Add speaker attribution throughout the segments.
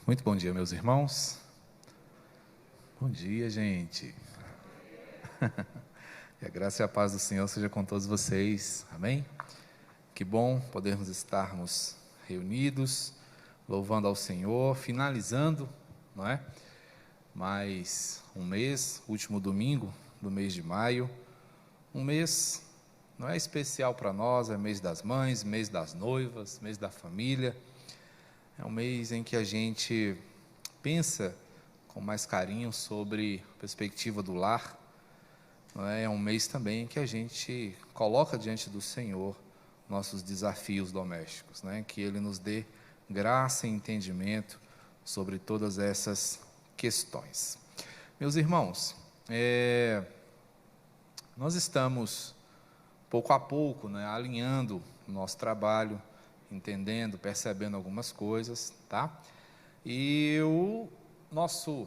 Speaker 1: Muito bom dia, meus irmãos. Bom dia, gente. Que a graça e a paz do Senhor seja com todos vocês. Amém? Que bom podermos estarmos reunidos, louvando ao Senhor, finalizando, não é? Mais um mês, último domingo do mês de maio. Um mês, não é especial para nós, é mês das mães, mês das noivas, mês da família. É um mês em que a gente pensa com mais carinho sobre a perspectiva do lar. Não é? É um mês também em que a gente coloca diante do Senhor nossos desafios domésticos, né? Que Ele nos dê graça e entendimento sobre todas essas questões. Meus irmãos, nós estamos pouco a pouco, né, alinhando o nosso trabalho, entendendo, percebendo algumas coisas, tá? E o nosso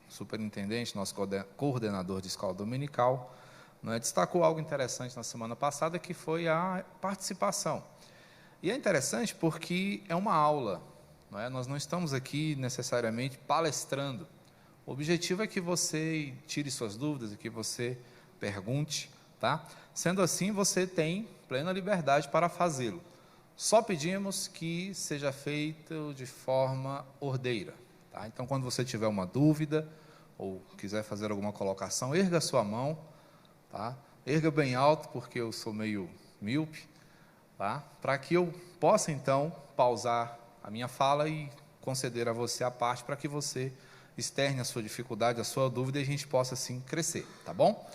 Speaker 1: superintendente, nosso coordenador de escola dominical, né, destacou algo interessante na semana passada, que foi a participação. E é interessante porque é uma aula, não é? Nós não estamos aqui necessariamente palestrando. O objetivo é que você tire suas dúvidas e que você pergunte, tá? Sendo assim, você tem plena liberdade para fazê-lo. Só pedimos que seja feito de forma ordeira, tá? Então, quando você tiver uma dúvida ou quiser fazer alguma colocação, erga a sua mão, tá? Erga bem alto, porque eu sou meio míope, tá? Para que eu possa, então, pausar a minha fala e conceder a você a parte para que você externe a sua dificuldade, a sua dúvida, e a gente possa, assim, crescer, tá bom?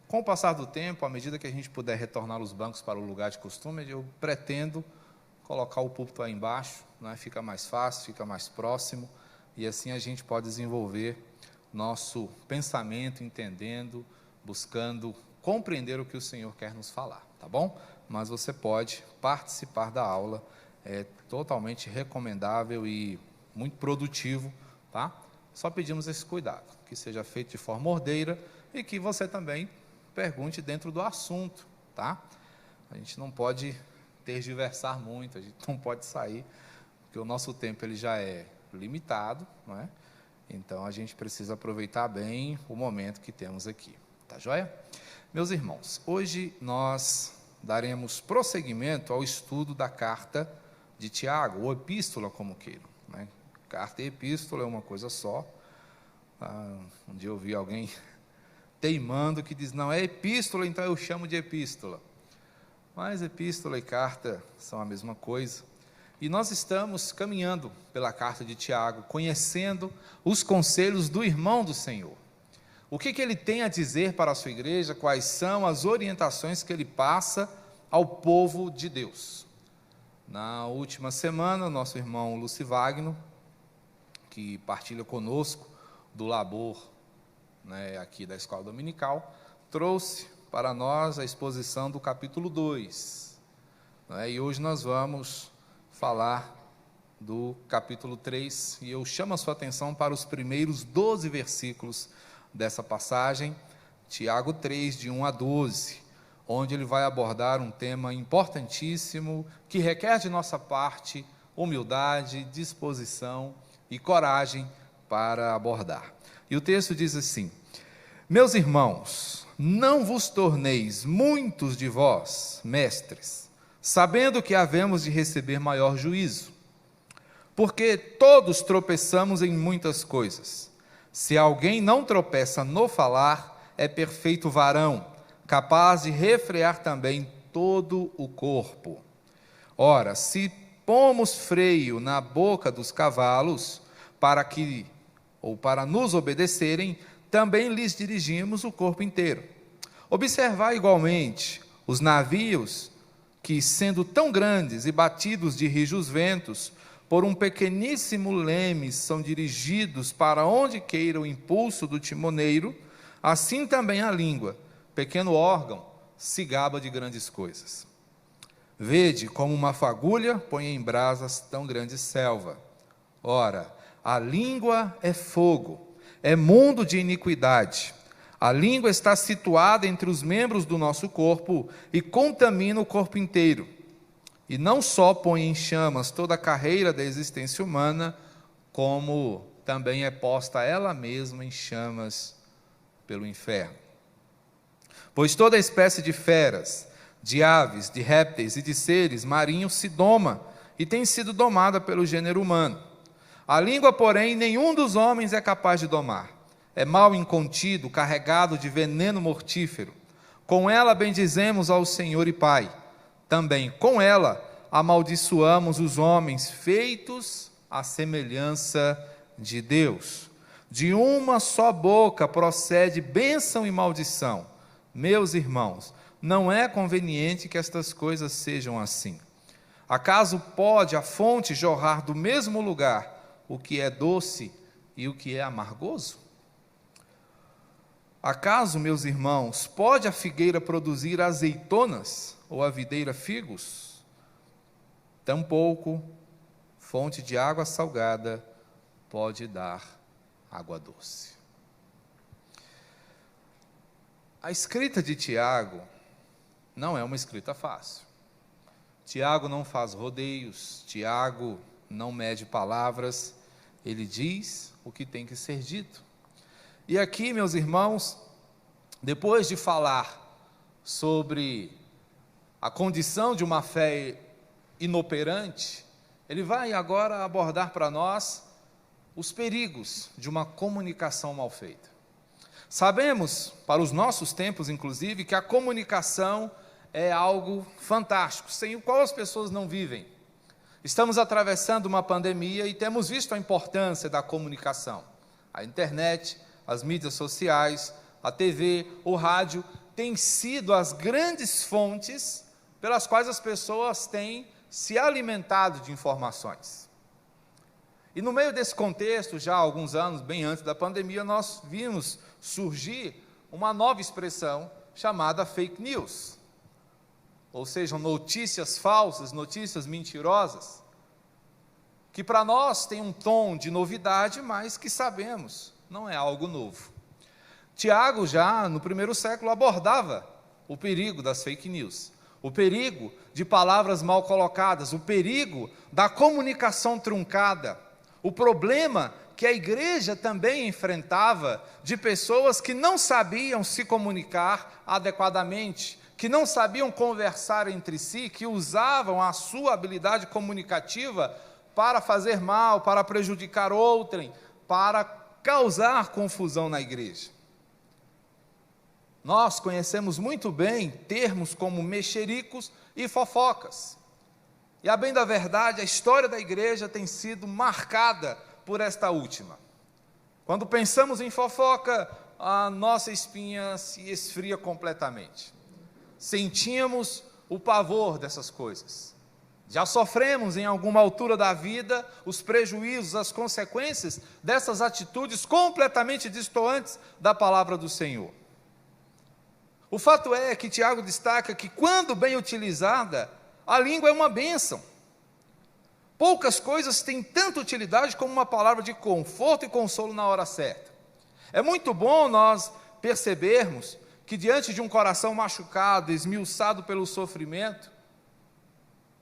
Speaker 1: Com o passar do tempo, à medida que a gente puder retornar os bancos para o lugar de costume, eu pretendo colocar o púlpito aí embaixo, né? Fica mais fácil, fica mais próximo, e assim a gente pode desenvolver nosso pensamento, entendendo, buscando compreender o que o Senhor quer nos falar, tá bom? Mas você pode participar da aula, é totalmente recomendável e muito produtivo, tá? Só pedimos esse cuidado, que seja feito de forma ordeira e que você também pergunte dentro do assunto, tá? A gente não pode tergiversar muito, a gente não pode sair, porque o nosso tempo ele já é limitado, não é? Então, a gente precisa aproveitar bem o momento que temos aqui, tá joia? Meus irmãos, hoje nós daremos prosseguimento ao estudo da carta de Tiago, ou epístola, como queiram, né? Carta e epístola é uma coisa só. Um dia eu ouvi alguém teimando que diz, não, é epístola, então eu chamo de epístola. Mas epístola e carta são a mesma coisa. E nós estamos caminhando pela carta de Tiago, conhecendo os conselhos do irmão do Senhor. O que ele tem a dizer para a sua igreja, quais são as orientações que ele passa ao povo de Deus. Na última semana, nosso irmão Lucivagno, que partilha conosco do labor, né, aqui da escola dominical, trouxe para nós a exposição do capítulo 2, né, e hoje nós vamos falar do capítulo 3, e eu chamo a sua atenção para os primeiros 12 versículos dessa passagem, Tiago 3, de 1 a 12, onde ele vai abordar um tema importantíssimo, que requer de nossa parte humildade, disposição e coragem para abordar. E o texto diz assim: meus irmãos, não vos torneis muitos de vós mestres, sabendo que havemos de receber maior juízo, porque todos tropeçamos em muitas coisas. Se alguém não tropeça no falar, é perfeito varão, capaz de refrear também todo o corpo. Ora, se pomos freio na boca dos cavalos, para nos obedecerem, também lhes dirigimos o corpo inteiro. Observai igualmente os navios que, sendo tão grandes e batidos de rijos ventos, por um pequeníssimo leme são dirigidos para onde queira o impulso do timoneiro, assim também a língua, pequeno órgão, se gaba de grandes coisas. Vede como uma fagulha põe em brasas tão grande selva. Ora, a língua é fogo, é mundo de iniquidade. A língua está situada entre os membros do nosso corpo e contamina o corpo inteiro. E não só põe em chamas toda a carreira da existência humana, como também é posta ela mesma em chamas pelo inferno. Pois toda espécie de feras, de aves, de répteis e de seres marinhos se doma e tem sido domada pelo gênero humano. A língua, porém, nenhum dos homens é capaz de domar. É mal incontido, carregado de veneno mortífero. Com ela bendizemos ao Senhor e Pai. Também com ela amaldiçoamos os homens feitos à semelhança de Deus. De uma só boca procede bênção e maldição. Meus irmãos, não é conveniente que estas coisas sejam assim. Acaso pode a fonte jorrar do mesmo lugar o que é doce e o que é amargoso? Acaso, meus irmãos, pode a figueira produzir azeitonas ou a videira figos? Tampouco fonte de água salgada pode dar água doce. A escrita de Tiago não é uma escrita fácil. Tiago não faz rodeios, Tiago não mede palavras, ele diz o que tem que ser dito. E aqui, meus irmãos, depois de falar sobre a condição de uma fé inoperante, ele vai agora abordar para nós os perigos de uma comunicação mal feita. Sabemos, para os nossos tempos inclusive, que a comunicação é algo fantástico, sem o qual as pessoas não vivem. Estamos atravessando uma pandemia e temos visto a importância da comunicação. A internet, as mídias sociais, a TV, o rádio, têm sido as grandes fontes pelas quais as pessoas têm se alimentado de informações. E no meio desse contexto, já há alguns anos, bem antes da pandemia, nós vimos surgir uma nova expressão chamada fake news. Ou seja, notícias falsas, notícias mentirosas, que para nós tem um tom de novidade, mas que sabemos, não é algo novo. Tiago, já no primeiro século, abordava o perigo das fake news, o perigo de palavras mal colocadas, o perigo da comunicação truncada, o problema que a igreja também enfrentava de pessoas que não sabiam se comunicar adequadamente, que não sabiam conversar entre si, que usavam a sua habilidade comunicativa para fazer mal, para prejudicar outrem, para causar confusão na igreja. Nós conhecemos muito bem termos como mexericos e fofocas. E a bem da verdade, a história da igreja tem sido marcada por esta última. Quando pensamos em fofoca, a nossa espinha se esfria completamente. Sentimos o pavor dessas coisas. Já sofremos em alguma altura da vida os prejuízos, as consequências dessas atitudes completamente distantes da palavra do Senhor. O fato é que Tiago destaca que, quando bem utilizada, a língua é uma bênção. Poucas coisas têm tanta utilidade como uma palavra de conforto e consolo na hora certa. É muito bom nós percebermos que, diante de um coração machucado, esmiuçado pelo sofrimento,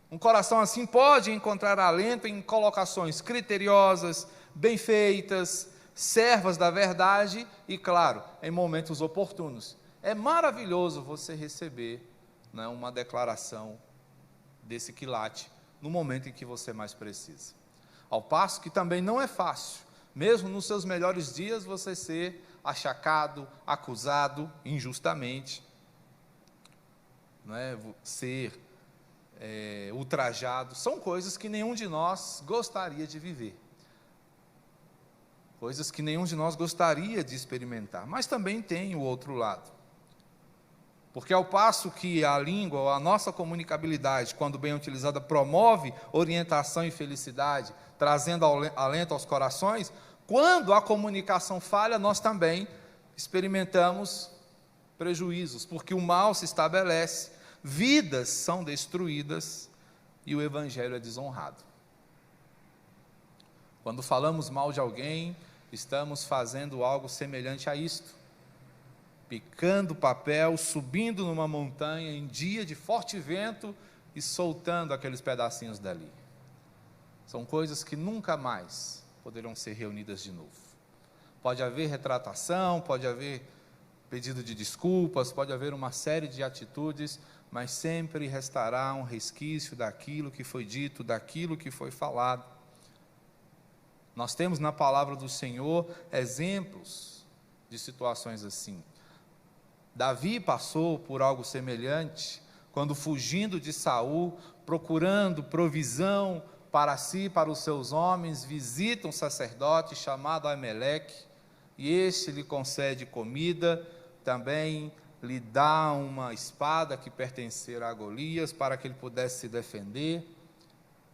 Speaker 1: um coração assim pode encontrar alento em colocações criteriosas, bem feitas, servas da verdade e, claro, em momentos oportunos. É maravilhoso você receber, né, uma declaração desse quilate no momento em que você mais precisa. Ao passo que também não é fácil, mesmo nos seus melhores dias, você ser achacado, acusado injustamente, né, ser ultrajado. São coisas que nenhum de nós gostaria de viver. Coisas que nenhum de nós gostaria de experimentar. Mas também tem o outro lado. Porque ao passo que a língua, ou a nossa comunicabilidade, quando bem utilizada, promove orientação e felicidade, trazendo alento aos corações, quando a comunicação falha, nós também experimentamos prejuízos, porque o mal se estabelece, vidas são destruídas e o evangelho é desonrado. Quando falamos mal de alguém, estamos fazendo algo semelhante a isto. Picando papel, subindo numa montanha em dia de forte vento e soltando aqueles pedacinhos dali. São coisas que nunca mais poderão ser reunidas de novo. Pode haver retratação, pode haver pedido de desculpas, pode haver uma série de atitudes, mas sempre restará um resquício daquilo que foi dito, daquilo que foi falado. Nós temos na palavra do Senhor exemplos de situações assim. Davi passou por algo semelhante, quando fugindo de Saul, procurando provisão para si, para os seus homens, visita um sacerdote chamado Aimeleque, e este lhe concede comida, também lhe dá uma espada que pertencera a Golias, para que ele pudesse se defender.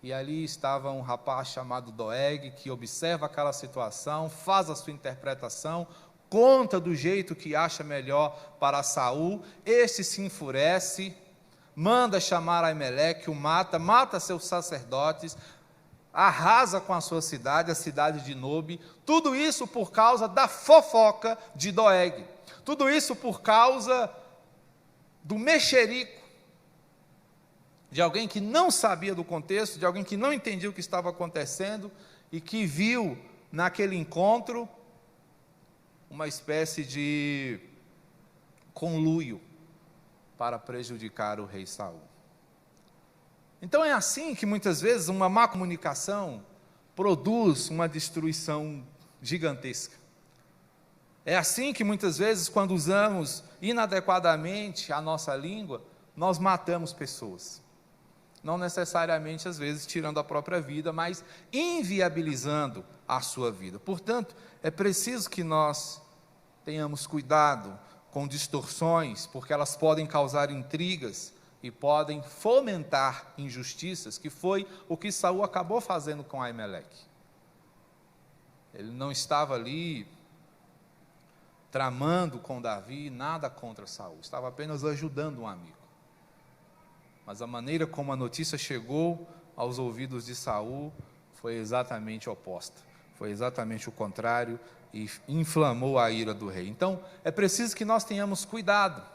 Speaker 1: E ali estava um rapaz chamado Doeg, que observa aquela situação, faz a sua interpretação, conta do jeito que acha melhor para Saul. Este se enfurece, manda chamar Aimeleque, o mata seus sacerdotes, arrasa com a sua cidade, a cidade de Nobe. Tudo isso por causa da fofoca de Doeg. Tudo isso por causa do mexerico de alguém que não sabia do contexto, de alguém que não entendia o que estava acontecendo e que viu naquele encontro uma espécie de conluio para prejudicar o rei Saul. Então é assim que muitas vezes uma má comunicação produz uma destruição gigantesca. É assim que muitas vezes, quando usamos inadequadamente a nossa língua, nós matamos pessoas. Não necessariamente, às vezes, tirando a própria vida, mas inviabilizando a sua vida. Portanto, é preciso que nós tenhamos cuidado com distorções, porque elas podem causar intrigas e podem fomentar injustiças, que foi o que Saul acabou fazendo com Aimeleque. Ele não estava ali tramando com Davi nada contra Saul, estava apenas ajudando um amigo. Mas a maneira como a notícia chegou aos ouvidos de Saul foi exatamente oposta, foi exatamente o contrário, e inflamou a ira do rei. Então, é preciso que nós tenhamos cuidado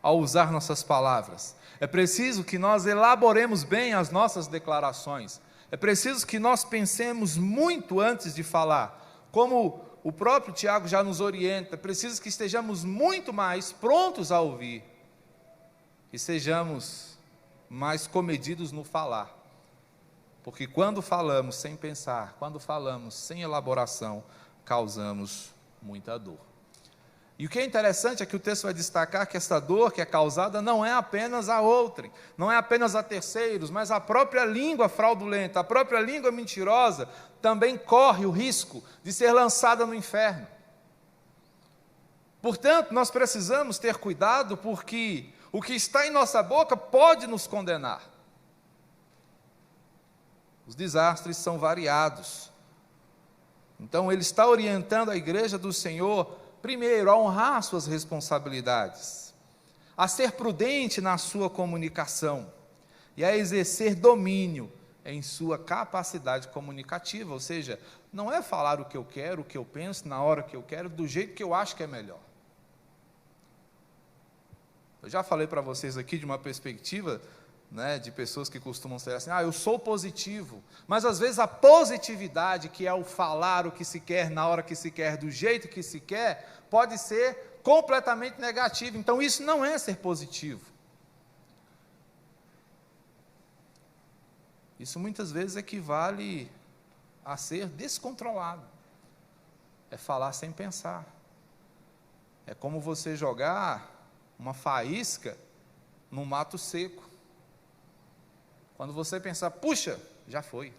Speaker 1: ao usar nossas palavras, é preciso que nós elaboremos bem as nossas declarações, é preciso que nós pensemos muito antes de falar, como o próprio Tiago já nos orienta, é preciso que estejamos muito mais prontos a ouvir, e sejamos mais comedidos no falar, porque quando falamos sem pensar, quando falamos sem elaboração, causamos muita dor. E o que é interessante é que o texto vai destacar que essa dor que é causada não é apenas a outrem, não é apenas a terceiros, mas a própria língua fraudulenta, a própria língua mentirosa, também corre o risco de ser lançada no inferno. Portanto, nós precisamos ter cuidado, porque o que está em nossa boca pode nos condenar. Os desastres são variados. Então, ele está orientando a igreja do Senhor, primeiro, a honrar suas responsabilidades, a ser prudente na sua comunicação e a exercer domínio em sua capacidade comunicativa, ou seja, não é falar o que eu quero, o que eu penso, na hora que eu quero, do jeito que eu acho que é melhor. Eu já falei para vocês aqui de uma perspectiva, de pessoas que costumam ser assim, eu sou positivo, mas às vezes a positividade, que é o falar o que se quer, na hora que se quer, do jeito que se quer, pode ser completamente negativo. Então isso não é ser positivo. Isso muitas vezes equivale a ser descontrolado, é falar sem pensar, é como você jogar uma faísca num mato seco. Quando você pensar, puxa, já foi,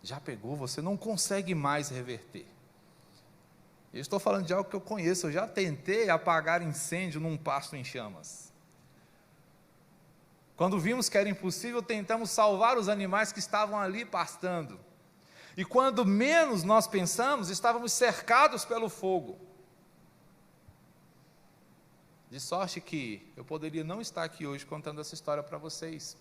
Speaker 1: já pegou, você não consegue mais reverter. Eu estou falando de algo que eu conheço, eu já tentei apagar incêndio num pasto em chamas. Quando vimos que era impossível, tentamos salvar os animais que estavam ali pastando. E quando menos nós pensamos, estávamos cercados pelo fogo. De sorte que eu poderia não estar aqui hoje contando essa história para vocês,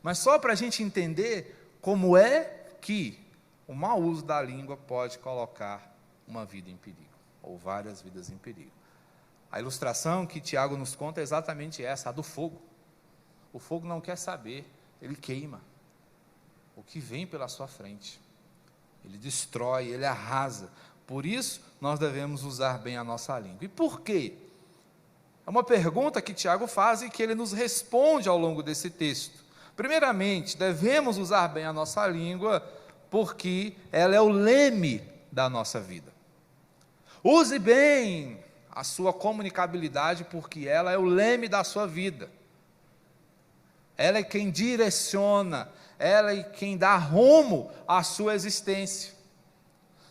Speaker 1: mas só para a gente entender como é que o mau uso da língua pode colocar uma vida em perigo, ou várias vidas em perigo. A ilustração que Tiago nos conta é exatamente essa, a do fogo. O fogo não quer saber, ele queima. o que vem pela sua frente. Ele destrói, ele arrasa. Por isso, nós devemos usar bem a nossa língua. E por quê? É uma pergunta que Tiago faz e que ele nos responde ao longo desse texto. Primeiramente, devemos usar bem a nossa língua porque ela é o leme da nossa vida. Use bem a sua comunicabilidade porque ela é o leme da sua vida. Ela é quem direciona, ela é quem dá rumo à sua existência.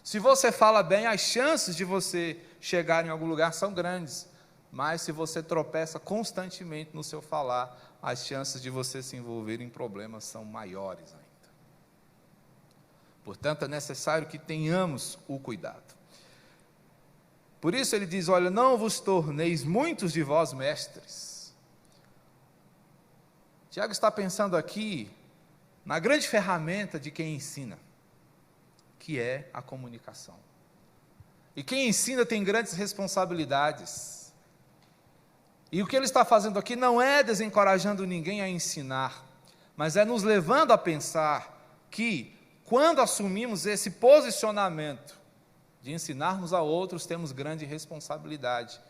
Speaker 1: Se você fala bem, as chances de você chegar em algum lugar são grandes, mas se você tropeça constantemente no seu falar, as chances de você se envolver em problemas são maiores ainda. Portanto, é necessário que tenhamos o cuidado. Por isso ele diz, olha, não vos torneis muitos de vós mestres. Tiago está pensando aqui na grande ferramenta de quem ensina, que é a comunicação. E quem ensina tem grandes responsabilidades. E o que ele está fazendo aqui não é desencorajando ninguém a ensinar, mas é nos levando a pensar que, quando assumimos esse posicionamento de ensinarmos a outros, temos grande responsabilidade.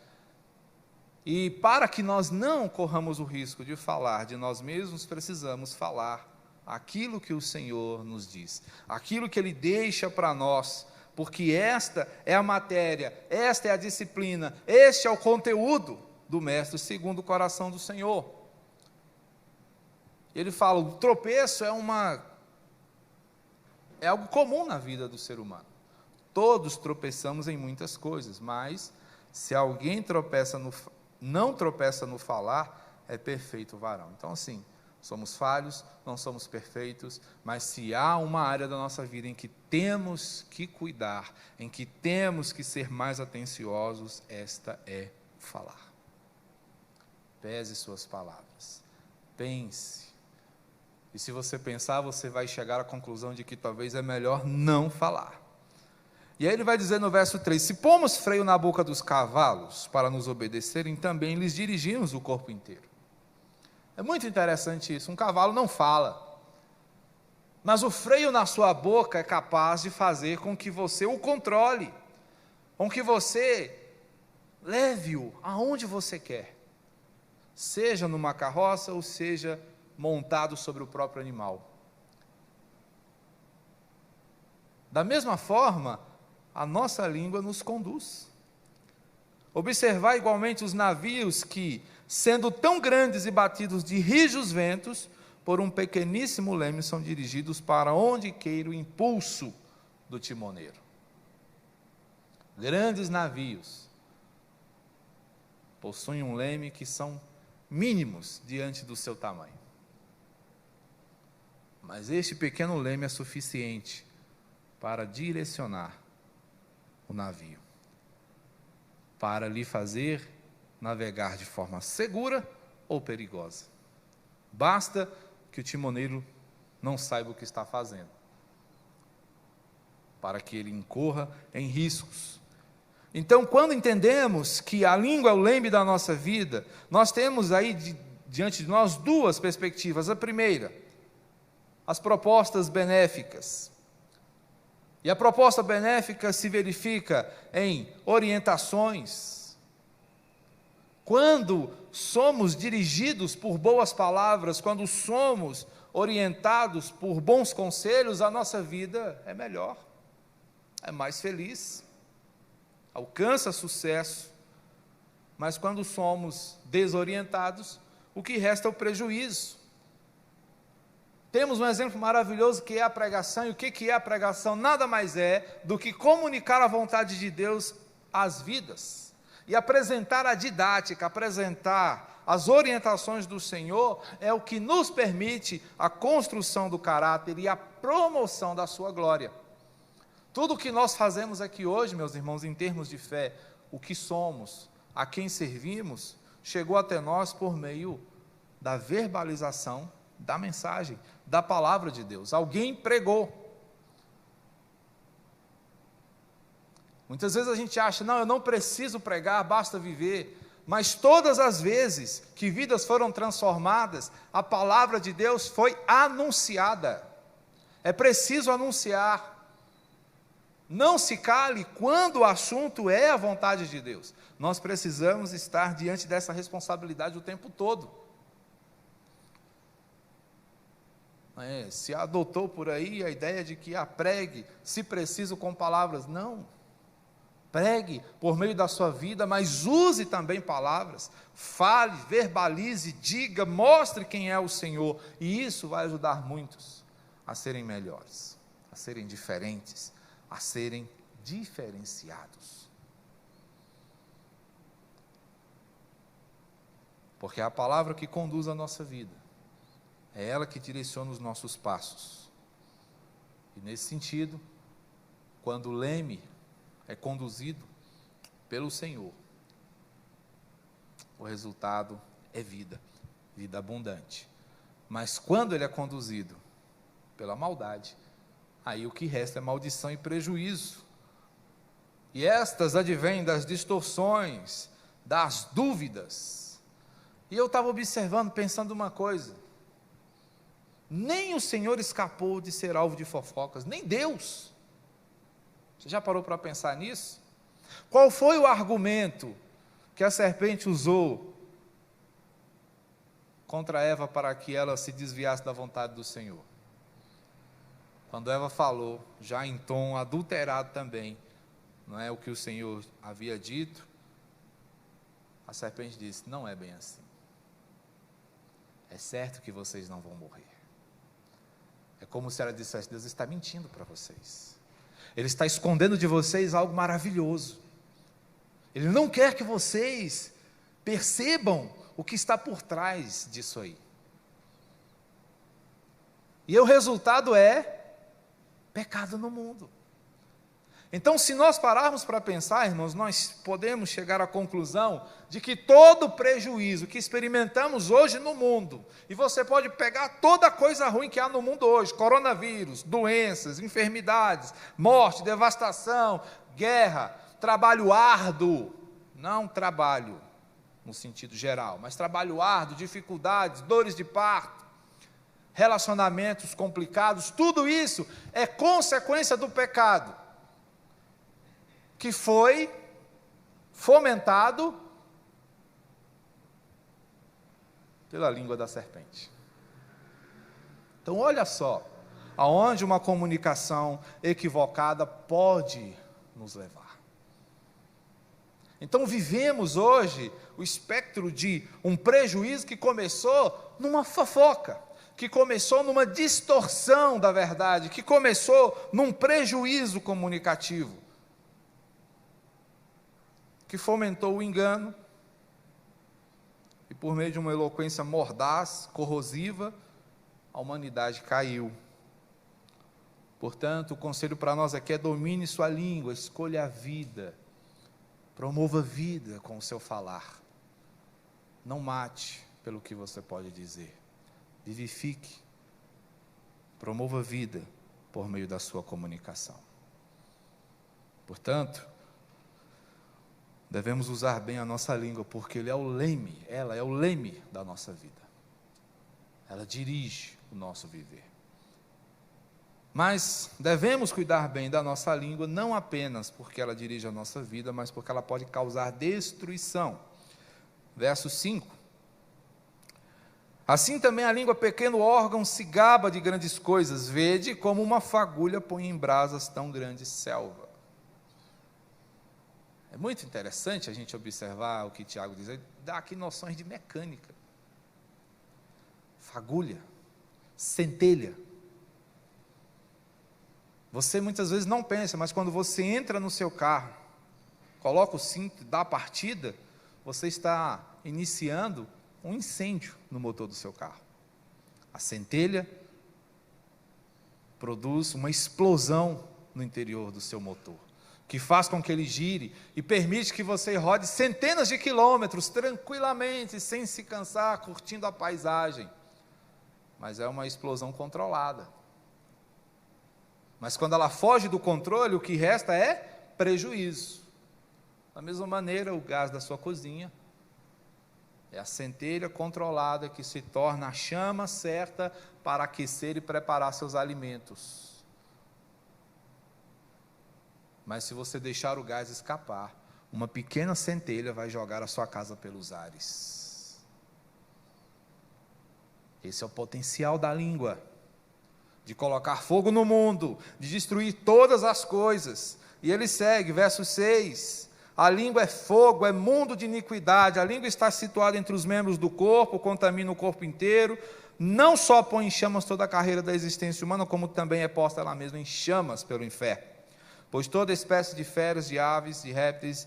Speaker 1: E para que nós não corramos o risco de falar de nós mesmos, precisamos falar aquilo que o Senhor nos diz, aquilo que Ele deixa para nós, porque esta é a matéria, esta é a disciplina, este é o conteúdo do Mestre segundo o coração do Senhor. Ele fala, o tropeço é algo comum na vida do ser humano. Todos tropeçamos em muitas coisas, mas se alguém não tropeça no falar, é perfeito varão. Então, assim, somos falhos, não somos perfeitos, mas se há uma área da nossa vida em que temos que cuidar, em que temos que ser mais atenciosos, esta é falar. Pese suas palavras, pense. E se você pensar, você vai chegar à conclusão de que talvez é melhor não falar. E aí ele vai dizer no verso 3, se pomos freio na boca dos cavalos para nos obedecerem, também lhes dirigimos o corpo inteiro. É muito interessante isso, um cavalo não fala, mas o freio na sua boca é capaz de fazer com que você o controle, com que você leve-o aonde você quer, seja numa carroça ou seja montado sobre o próprio animal. Da mesma forma, a nossa língua nos conduz. Observar igualmente os navios que, sendo tão grandes e batidos de rijos ventos, por um pequeníssimo leme são dirigidos para onde queira o impulso do timoneiro. Grandes navios possuem um leme que são mínimos diante do seu tamanho. Mas este pequeno leme é suficiente para direcionar o navio, para lhe fazer navegar de forma segura ou perigosa. Basta que o timoneiro não saiba o que está fazendo, para que ele incorra em riscos. Então, quando entendemos que a língua é o leme da nossa vida, nós temos aí diante de nós duas perspectivas. A primeira, as propostas benéficas. E a proposta benéfica se verifica em orientações. Quando somos dirigidos por boas palavras, quando somos orientados por bons conselhos, a nossa vida é melhor, é mais feliz, alcança sucesso. Mas quando somos desorientados, o que resta é o prejuízo. Temos um exemplo maravilhoso que é a pregação. E o que é a pregação? Nada mais é do que comunicar a vontade de Deus às vidas. E apresentar a didática, apresentar as orientações do Senhor, é o que nos permite a construção do caráter e a promoção da sua glória. Tudo o que nós fazemos aqui hoje, meus irmãos, em termos de fé, o que somos, a quem servimos, chegou até nós por meio da verbalização da mensagem, da palavra de Deus. Alguém pregou. Muitas vezes a gente acha, não, eu não preciso pregar, basta viver. Mas todas as vezes que vidas foram transformadas, a palavra de Deus foi anunciada. É preciso anunciar. Não se cale quando o assunto é a vontade de Deus. Nós precisamos estar diante dessa responsabilidade o tempo todo. Se adotou por aí a ideia de que pregue, se preciso, com palavras. Não. Pregue por meio da sua vida, mas use também palavras. Fale, verbalize, diga, mostre quem é o Senhor. E isso vai ajudar muitos a serem melhores, a serem diferentes, a serem diferenciados. Porque é a palavra que conduz a nossa vida. É ela que direciona os nossos passos. E nesse sentido, quando o leme é conduzido pelo Senhor, o resultado é vida, vida abundante. Mas quando ele é conduzido pela maldade, aí o que resta é maldição e prejuízo. E estas advêm das distorções, das dúvidas. E eu estava observando, pensando uma coisa: nem o Senhor escapou de ser alvo de fofocas, nem Deus. Você já parou para pensar nisso? Qual foi o argumento que a serpente usou contra Eva para que ela se desviasse da vontade do Senhor? Quando Eva falou, já em tom adulterado também, não é o que o Senhor havia dito, a serpente disse: não é bem assim. É certo que vocês não vão morrer. É como se ela dissesse: Deus está mentindo para vocês. Ele está escondendo de vocês algo maravilhoso. Ele não quer que vocês percebam o que está por trás disso aí. E o resultado é pecado no mundo. Então, se nós pararmos para pensar, irmãos, nós podemos chegar à conclusão de que todo prejuízo que experimentamos hoje no mundo, e você pode pegar toda a coisa ruim que há no mundo hoje, coronavírus, doenças, enfermidades, morte, devastação, guerra, trabalho árduo, não trabalho no sentido geral, mas trabalho árduo, dificuldades, dores de parto, relacionamentos complicados, tudo isso é consequência do pecado, que foi fomentado pela língua da serpente. Então, olha só, aonde uma comunicação equivocada pode nos levar. Então, vivemos hoje o espectro de um prejuízo que começou numa fofoca, que começou numa distorção da verdade, que começou num prejuízo comunicativo, que fomentou o engano, e por meio de uma eloquência mordaz, corrosiva, a humanidade caiu. Portanto, o conselho para nós aqui é: domine sua língua, escolha a vida, promova a vida com o seu falar. Não mate pelo que você pode dizer, vivifique, promova a vida por meio da sua comunicação. Portanto, devemos usar bem a nossa língua, porque ela é o leme da nossa vida. Ela dirige o nosso viver. Mas devemos cuidar bem da nossa língua, não apenas porque ela dirige a nossa vida, mas porque ela pode causar destruição. Verso 5. Assim também a língua, pequeno órgão, se gaba de grandes coisas. Vede como uma fagulha põe em brasas tão grande selva. É muito interessante a gente observar o que Tiago diz. Ele dá aqui noções de mecânica. Fagulha, centelha. Você muitas vezes não pensa, mas quando você entra no seu carro, coloca o cinto, dá a partida, você está iniciando um incêndio no motor do seu carro. A centelha produz uma explosão no interior do seu motor, que faz com que ele gire e permite que você rode centenas de quilômetros tranquilamente, sem se cansar, curtindo a paisagem. Mas é uma explosão controlada. Mas quando ela foge do controle, o que resta é prejuízo. Da mesma maneira, o gás da sua cozinha É a centelha controlada que se torna a chama certa para aquecer e preparar seus alimentos. Mas se você deixar o gás escapar, uma pequena centelha vai jogar a sua casa pelos ares. Esse é o potencial da língua, de colocar fogo no mundo, de destruir todas as coisas. E ele segue, verso 6, a língua é fogo, é mundo de iniquidade, a língua está situada entre os membros do corpo, contamina o corpo inteiro, não só põe em chamas toda a carreira da existência humana, como também é posta ela mesma em chamas pelo inferno. Pois toda espécie de feras, de aves, de répteis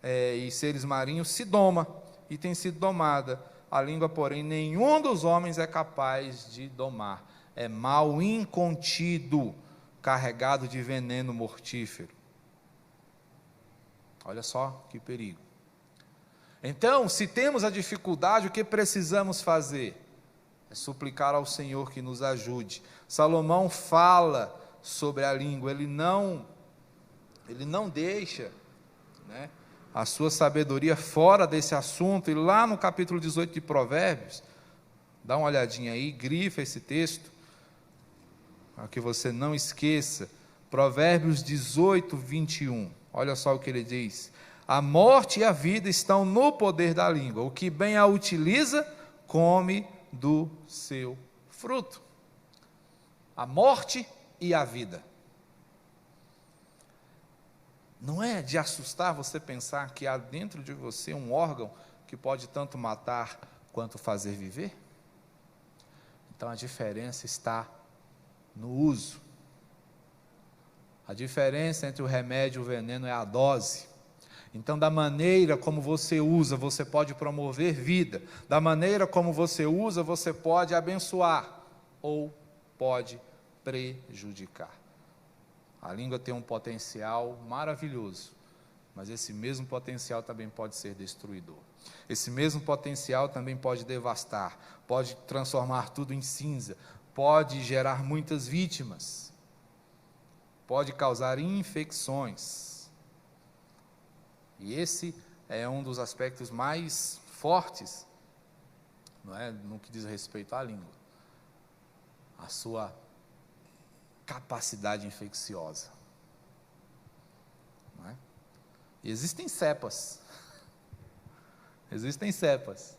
Speaker 1: e seres marinhos se doma e tem sido domada. A língua, porém, nenhum dos homens é capaz de domar. É mal incontido, carregado de veneno mortífero. Olha só que perigo. Então, se temos a dificuldade, o que precisamos fazer? É suplicar ao Senhor que nos ajude. Salomão fala sobre a língua, ele não deixa, né, a sua sabedoria fora desse assunto. E lá no capítulo 18 de Provérbios, dá uma olhadinha aí, grifa esse texto, para que você não esqueça. Provérbios 18, 21. Olha só o que ele diz: a morte e a vida estão no poder da língua, o que bem a utiliza, come do seu fruto. A morte e a vida. Não é de assustar você pensar que há dentro de você um órgão que pode tanto matar quanto fazer viver? Então a diferença está no uso. A diferença entre o remédio e o veneno é a dose. Então, da maneira como você usa, você pode promover vida. Da maneira como você usa, você pode abençoar ou pode prejudicar. A língua tem um potencial maravilhoso, mas esse mesmo potencial também pode ser destruidor. Esse mesmo potencial também pode devastar, pode transformar tudo em cinza, pode gerar muitas vítimas, pode causar infecções. E esse é um dos aspectos mais fortes, não é, no que diz respeito à língua, a sua capacidade infecciosa. Não é? E existem cepas. Existem cepas.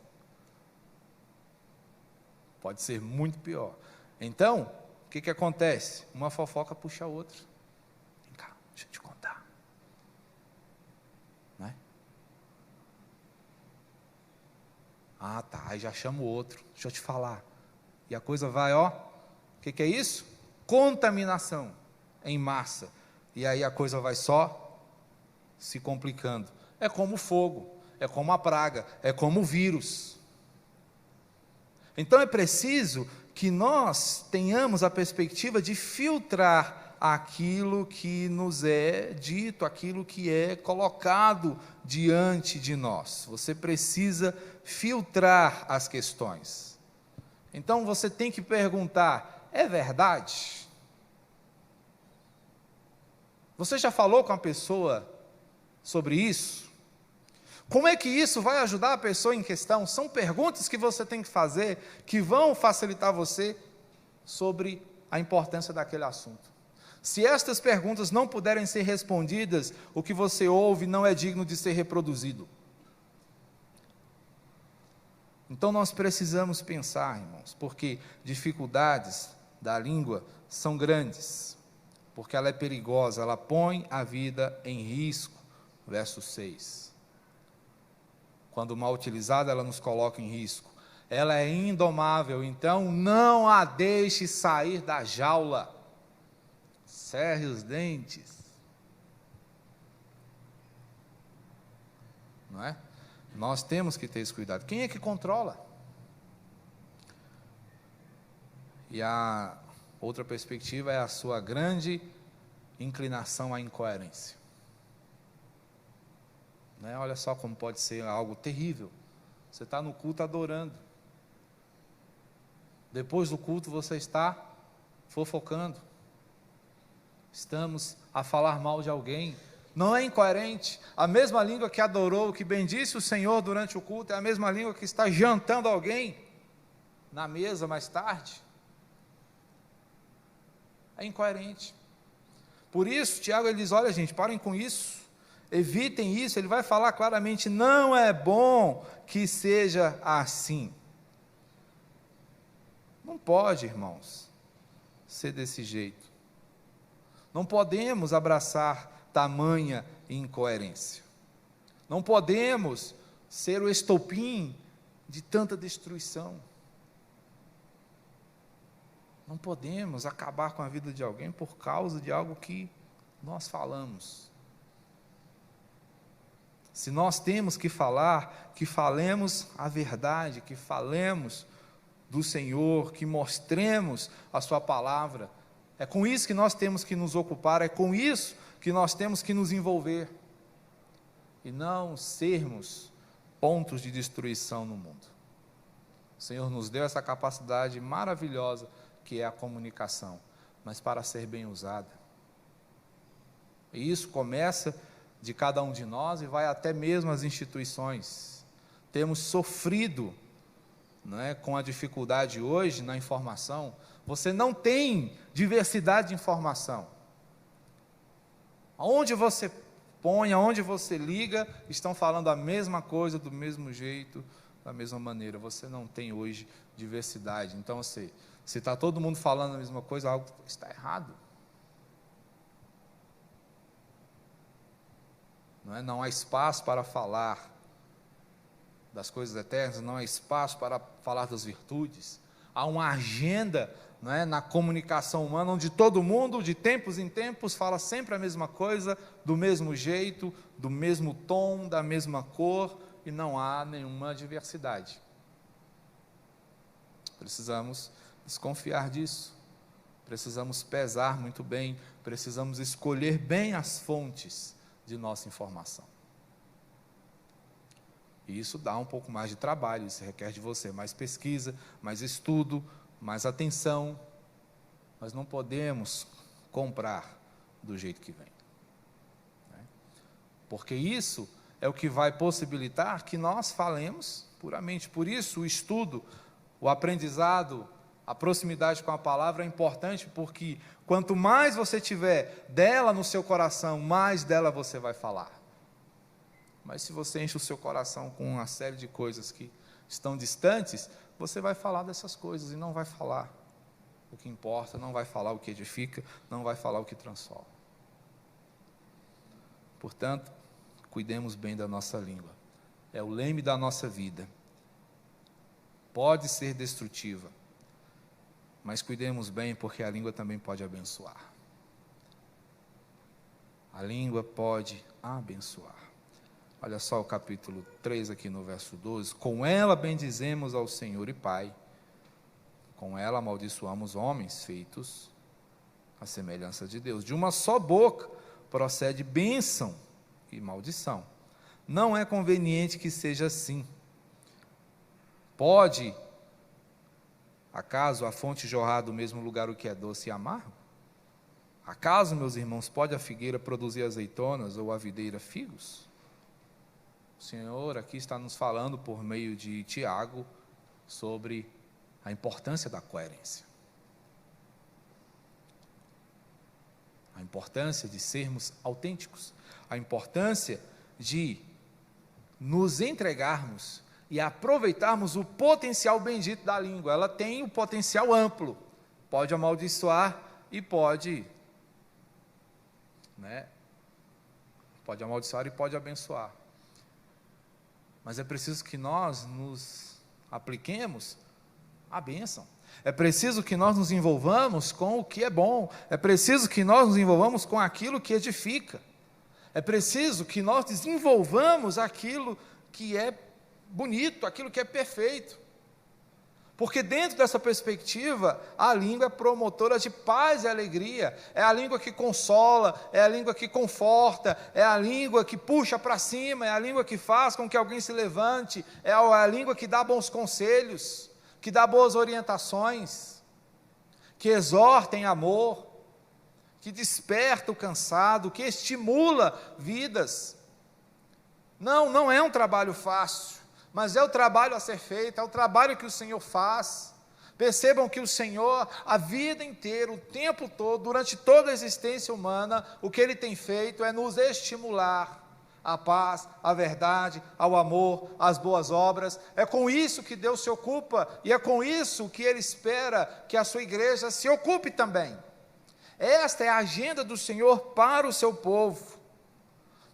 Speaker 1: Pode ser muito pior. Então, o que acontece? Uma fofoca puxa a outra. Vem cá, deixa eu te contar. Não é? Ah, tá, aí já chama o outro. Deixa eu te falar. E a coisa vai, ó. O que é isso? Contaminação em massa. E aí a coisa vai só se complicando. É como o fogo, é como a praga, é como o vírus. Então é preciso que nós tenhamos a perspectiva de filtrar aquilo que nos é dito, aquilo que é colocado diante de nós. Você precisa filtrar as questões. Então você tem que perguntar: é verdade? Você já falou com a pessoa sobre isso? Como é que isso vai ajudar a pessoa em questão? São perguntas que você tem que fazer, que vão facilitar você sobre a importância daquele assunto. Se estas perguntas não puderem ser respondidas, o que você ouve não é digno de ser reproduzido. Então nós precisamos pensar, irmãos, porque dificuldades da língua são grandes, porque ela é perigosa, ela põe a vida em risco. Verso 6. Quando mal utilizada, ela nos coloca em risco. Ela é indomável, então não a deixe sair da jaula. Cerre os dentes. Não é? Nós temos que ter esse cuidado. Quem é que controla? E a outra perspectiva é a sua grande inclinação à incoerência. Né? Olha só como pode ser algo terrível. Você está no culto adorando. Depois do culto você está fofocando. Estamos a falar mal de alguém. Não é incoerente. A mesma língua que adorou, que bendisse o Senhor durante o culto, é a mesma língua que está jantando alguém na mesa mais tarde. É incoerente. Por isso, Tiago, ele diz, olha gente, parem com isso, evitem isso. Ele vai falar claramente, não é bom que seja assim. Não pode, irmãos, ser desse jeito. Não podemos abraçar tamanha incoerência. Não podemos ser o estopim de tanta destruição. Não podemos acabar com a vida de alguém por causa de algo que nós falamos. Se nós temos que falar, que falemos a verdade, que falemos do Senhor, que mostremos a sua palavra. É com isso que nós temos que nos ocupar, é com isso que nós temos que nos envolver, e não sermos pontos de destruição no mundo. O Senhor nos deu essa capacidade maravilhosa, que é a comunicação, mas para ser bem usada. E isso começa de cada um de nós e vai até mesmo às instituições. Temos sofrido, não é, com a dificuldade hoje na informação. Você não tem diversidade de informação. Aonde você põe, aonde você liga, estão falando a mesma coisa, do mesmo jeito, da mesma maneira. Você não tem hoje diversidade. Então, se está todo mundo falando a mesma coisa, algo está errado. Não há espaço para falar das coisas eternas, não há espaço para falar das virtudes. Há uma agenda, na comunicação humana, onde todo mundo, de tempos em tempos, fala sempre a mesma coisa, do mesmo jeito, do mesmo tom, da mesma cor, e não há nenhuma diversidade. Precisamos desconfiar disso, precisamos pesar muito bem, precisamos escolher bem as fontes de nossa informação. E isso dá um pouco mais de trabalho, isso requer de você mais pesquisa, mais estudo, mais atenção. Nós não podemos comprar do jeito que vem, porque isso é o que vai possibilitar que nós falemos puramente. Por isso o estudo, o aprendizado, a proximidade com a palavra é importante, porque quanto mais você tiver dela no seu coração, mais dela você vai falar. Mas se você enche o seu coração com uma série de coisas que estão distantes, você vai falar dessas coisas e não vai falar o que importa, não vai falar o que edifica, não vai falar o que transforma. Portanto, cuidemos bem da nossa língua. É o leme da nossa vida. Pode ser destrutiva, mas cuidemos bem, porque a língua também pode abençoar. A língua pode abençoar. Olha só o capítulo 3 aqui no verso 12. Com ela bendizemos ao Senhor e Pai, com ela amaldiçoamos homens feitos à semelhança de Deus. De uma só boca procede bênção e maldição. Não é conveniente que seja assim. Pode, acaso, a fonte jorrar do mesmo lugar o que é doce e amargo? Acaso, meus irmãos, pode a figueira produzir azeitonas ou a videira figos? O Senhor aqui está nos falando por meio de Tiago sobre a importância da coerência. A importância de sermos autênticos. A importância de nos entregarmos e aproveitarmos o potencial bendito da língua. Ela tem o potencial amplo. Pode amaldiçoar e pode amaldiçoar e pode abençoar. Mas é preciso que nós nos apliquemos a bênção. É preciso que nós nos envolvamos com o que é bom. É preciso que nós nos envolvamos com aquilo que edifica. É preciso que nós desenvolvamos aquilo que é bonito, aquilo que é perfeito. Porque dentro dessa perspectiva, a língua é promotora de paz e alegria, é a língua que consola, é a língua que conforta, é a língua que puxa para cima, é a língua que faz com que alguém se levante, é a língua que dá bons conselhos, que dá boas orientações, que exorta em amor, que desperta o cansado, que estimula vidas. Não é um trabalho fácil, mas é o trabalho a ser feito, é o trabalho que o Senhor faz. Percebam que o Senhor, a vida inteira, o tempo todo, durante toda a existência humana, o que Ele tem feito é nos estimular à paz, à verdade, ao amor, às boas obras. É com isso que Deus se ocupa, e é com isso que Ele espera que a sua igreja se ocupe também. Esta é a agenda do Senhor para o seu povo.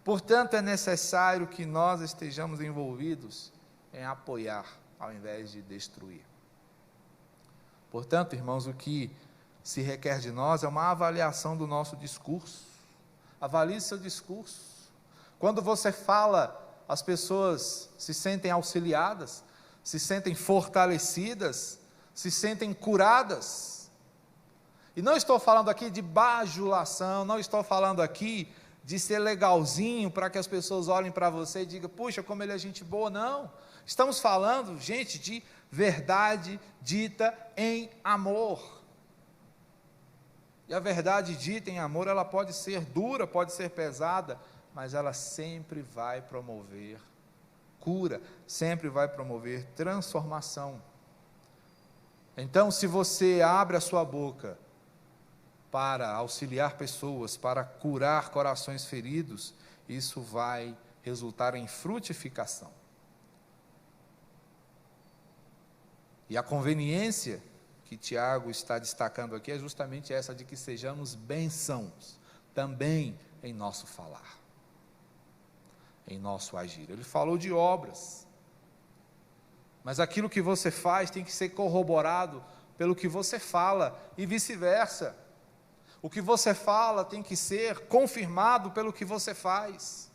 Speaker 1: Portanto, é necessário que nós estejamos envolvidos em apoiar, ao invés de destruir. Portanto, irmãos, o que se requer de nós é uma avaliação do nosso discurso. Avalie seu discurso. Quando você fala, as pessoas se sentem auxiliadas, se sentem fortalecidas, se sentem curadas. E não estou falando aqui de bajulação, não estou falando aqui de ser legalzinho para que as pessoas olhem para você e digam, puxa, como ele é gente boa. Não, estamos falando, gente, de verdade dita em amor. E a verdade dita em amor, ela pode ser dura, pode ser pesada, mas ela sempre vai promover cura, sempre vai promover transformação. Então, se você abre a sua boca para auxiliar pessoas, para curar corações feridos, isso vai resultar em frutificação. E a conveniência que Tiago está destacando aqui é justamente essa de que sejamos bênçãos também em nosso falar, em nosso agir. Ele falou de obras, mas aquilo que você faz tem que ser corroborado pelo que você fala e vice-versa. O que você fala tem que ser confirmado pelo que você faz.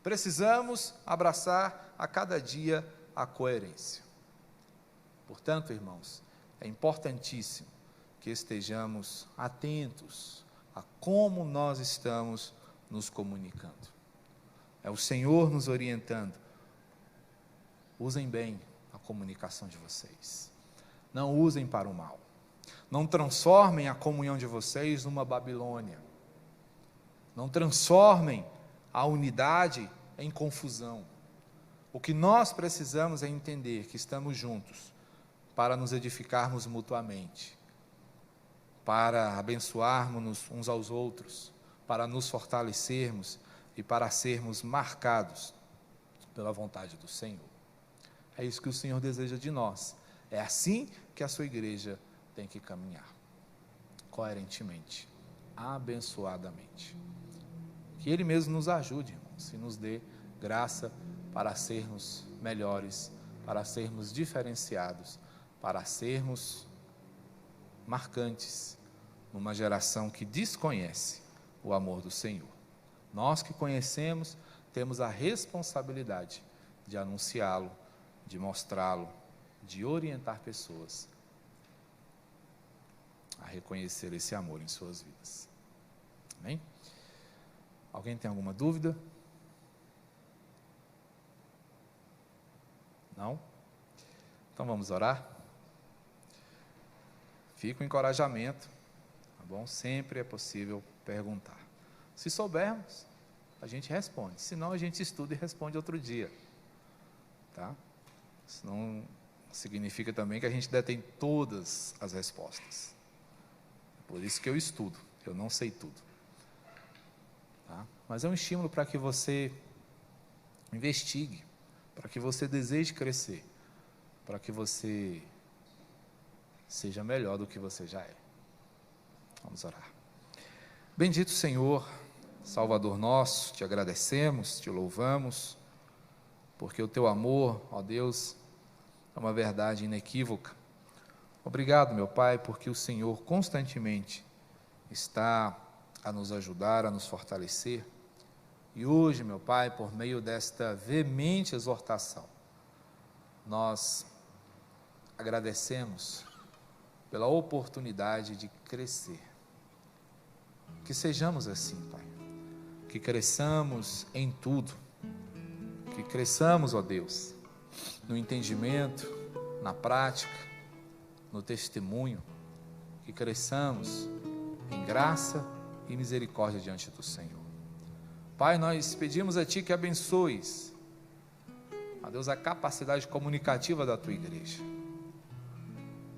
Speaker 1: Precisamos abraçar a cada dia a coerência. Portanto, irmãos, é importantíssimo que estejamos atentos a como nós estamos nos comunicando. É o Senhor nos orientando. Usem bem a comunicação de vocês. Não usem para o mal. Não transformem a comunhão de vocês numa Babilônia. Não transformem a unidade em confusão. O que nós precisamos é entender que estamos juntos para nos edificarmos mutuamente, para abençoarmos uns aos outros, para nos fortalecermos e para sermos marcados pela vontade do Senhor. É isso que o Senhor deseja de nós. É assim que a sua igreja tem que caminhar, coerentemente, abençoadamente. Que Ele mesmo nos ajude, irmãos, e nos dê graça para sermos melhores, para sermos diferenciados, para sermos marcantes numa geração que desconhece o amor do Senhor. Nós que conhecemos, temos a responsabilidade de anunciá-lo, de mostrá-lo, de orientar pessoas a reconhecer esse amor em suas vidas. Amém? Alguém tem alguma dúvida? Não? Então vamos orar? Fica o encorajamento, tá bom? Sempre é possível perguntar. Se soubermos, a gente responde. Se não, a gente estuda e responde outro dia. Tá? Isso não significa também que a gente detém todas as respostas. Por isso que eu estudo, eu não sei tudo. Tá? Mas é um estímulo para que você investigue, para que você deseje crescer, para que você seja melhor do que você já é. Vamos orar. Bendito Senhor, Salvador nosso, te agradecemos, te louvamos, porque o teu amor, ó Deus, é uma verdade inequívoca. Obrigado, meu Pai, porque o Senhor constantemente está a nos ajudar, a nos fortalecer. E hoje, meu Pai, por meio desta veemente exortação, nós agradecemos pela oportunidade de crescer. Que sejamos assim, Pai. Que cresçamos em tudo. Que cresçamos, ó Deus, no entendimento, na prática, no testemunho. Que cresçamos em graça e misericórdia diante do Senhor. Pai, nós pedimos a Ti que abençoes, ó Deus, a capacidade comunicativa da Tua igreja.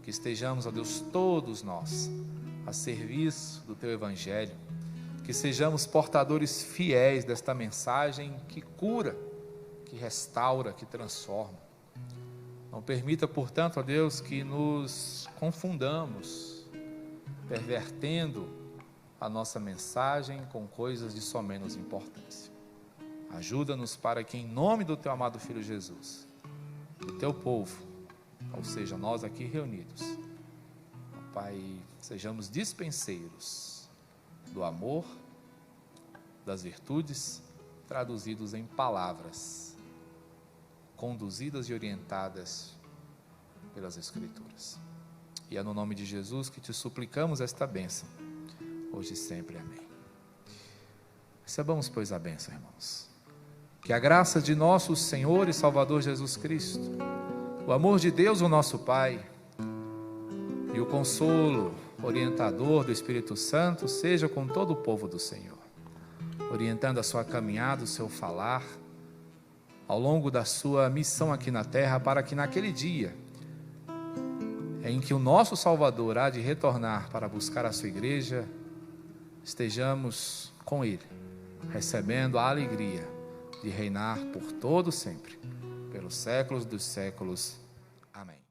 Speaker 1: Que estejamos, ó Deus, todos nós a serviço do Teu Evangelho, que sejamos portadores fiéis desta mensagem que cura, que restaura, que transforma. Não permita, portanto, ó Deus, que nos confundamos, pervertendo a nossa mensagem com coisas de só menos importância. Ajuda-nos para que, em nome do Teu amado Filho Jesus, do Teu povo, ou seja, nós aqui reunidos, ó Pai, sejamos dispenseiros do amor, das virtudes, traduzidos em palavras, conduzidas e orientadas pelas Escrituras. E é no nome de Jesus que Te suplicamos esta bênção, hoje e sempre. Amém. Recebamos, pois, a bênção, irmãos. Que a graça de nosso Senhor e Salvador Jesus Cristo, o amor de Deus, o nosso Pai, e o consolo orientador do Espírito Santo seja com todo o povo do Senhor, orientando a sua caminhada, o seu falar, ao longo da sua missão aqui na terra, para que naquele dia em que o nosso Salvador há de retornar para buscar a sua igreja, estejamos com Ele, recebendo a alegria de reinar por todo sempre, pelos séculos dos séculos. Amém.